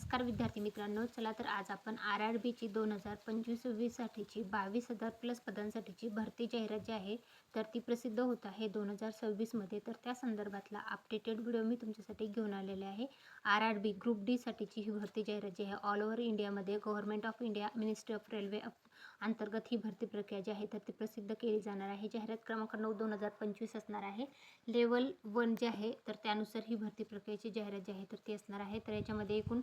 नमस्कार विद्यार्थी मित्रांनो, चला तर आज आपण RRBची 2025-26 साठीची 22,000 प्लस पदांसाठीची भरती जाहिरात जी आहे तर ती प्रसिद्ध होत आहे 2026 मध्ये. तर त्या संदर्भातला अपडेटेड व्हिडिओ मी तुमच्यासाठी घेऊन आलेले आहे. RRB ग्रुप डी साठीची ही भरती जाहिरात जी आहे ऑल ओव्हर इंडियामध्ये government of India ministry of railway अंतर्गत ही भरती प्रक्रिया जी आहे तर ती प्रसिद्ध केली जाणार आहे. जाहिरात क्रमांक 9/2025 असणार आहे. लेवल 1 जे आहे तर त्यानुसार ही भरती प्रक्रियेची जाहिरात जी आहे तर ती असणार आहे. तर याच्यामध्ये एकूण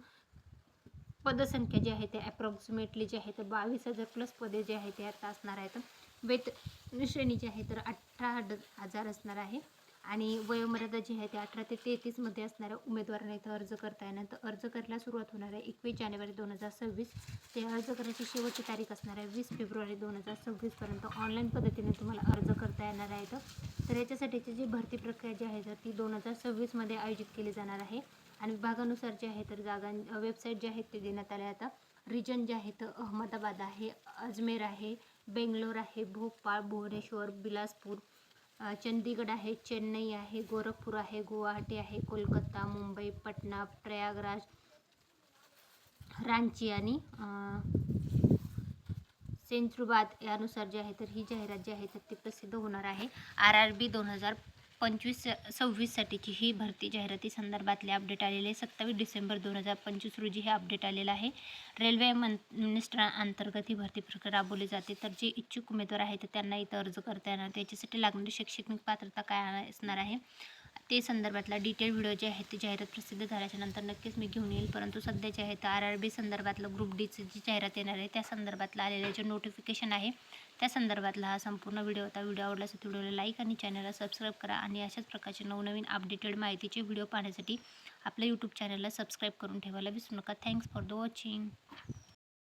पदसंख्या जी आहे ते अप्रॉक्सिमेटली जे आहे तर 22,000 प्लस पदे जे आहे ते आता असणार आहेत. वेतन श्रेणी जी आहे तर 18,000 असणार आहे आणि वयोमर्यादा जी आहे ते 18 ते 33 मध्ये असणाऱ्या उमेदवारांना इथं अर्ज करता येणार. तर अर्ज करायला सुरुवात होणार आहे 21 जानेवारी 2026 ते अर्ज करायची शेवटची तारीख असणार आहे 20 फेब्रुवारी 2026 पर्यंत ऑनलाईन पद्धतीने तुम्हाला अर्ज करता येणार आहे. तर याच्यासाठीची जी भरती प्रक्रिया जी आहे तर ती 2026 मध्ये आयोजित केली जाणार आहे आणि विभागानुसार जे आहे तर जागा वेबसाईट जे आहेत ते देण्यात आले. आता रिजन जे आहे तर अहमदाबाद आहे, अजमेर आहे, बेंगलोर आहे, भोपाळ, भुवनेश्वर, बिलासपूर, चंदीगड आहे, चेन्नई आहे, गोरखपूर आहे, गुवाहाटी आहे, कोलकाता, मुंबई, पटना, प्रयागराज, रांची आणि सेंद्रुबाद यानुसार जे आहे तर ही जाहिरात जी आहे तर ती प्रसिद्ध होणार आहे. RRB 2025-26 साठीची ही भरती जाहिराती संदर्भातले अपडेट आलेले 27 डिसेंबर 2025 रोजी हे अपडेट आलेलं आहे. रेल्वे मिनिस्टर अंतर्गत ही भरती प्रक्रिया राबवली जाते. तर जे इच्छुक उमेदवार आहेत त्यांना इथं अर्ज करता येणार. त्याच्यासाठी लागणारी शैक्षणिक पात्रता काय असणार आहे ते संदर्भातला डिटेल व्हिडिओ जे आहे ते जाहिरात प्रसिद्ध झाल्याच्या नंतर नक्कीच मी घेऊन येईल. परंतु सध्या जे आहे तर RRB संदर्भातलं ग्रुप डीची जी जाहिरात येणार आहे त्या संदर्भातला आलेलं जे नोटिफिकेशन आहे त्या संदर्भातला हा संपूर्ण व्हिडिओ होता. व्हिडिओ आवडला असेल तर व्हिडिओला लाईक आणि चॅनलला सबस्क्राईब करा आणि अशाच प्रकारचे नवनवीन अपडेटेड माहितीचे व्हिडिओ पाहण्यासाठी आपल्या यूट्यूब चॅनलला सबस्क्राईब करून ठेवायला विसरू नका. Thanks for the watching.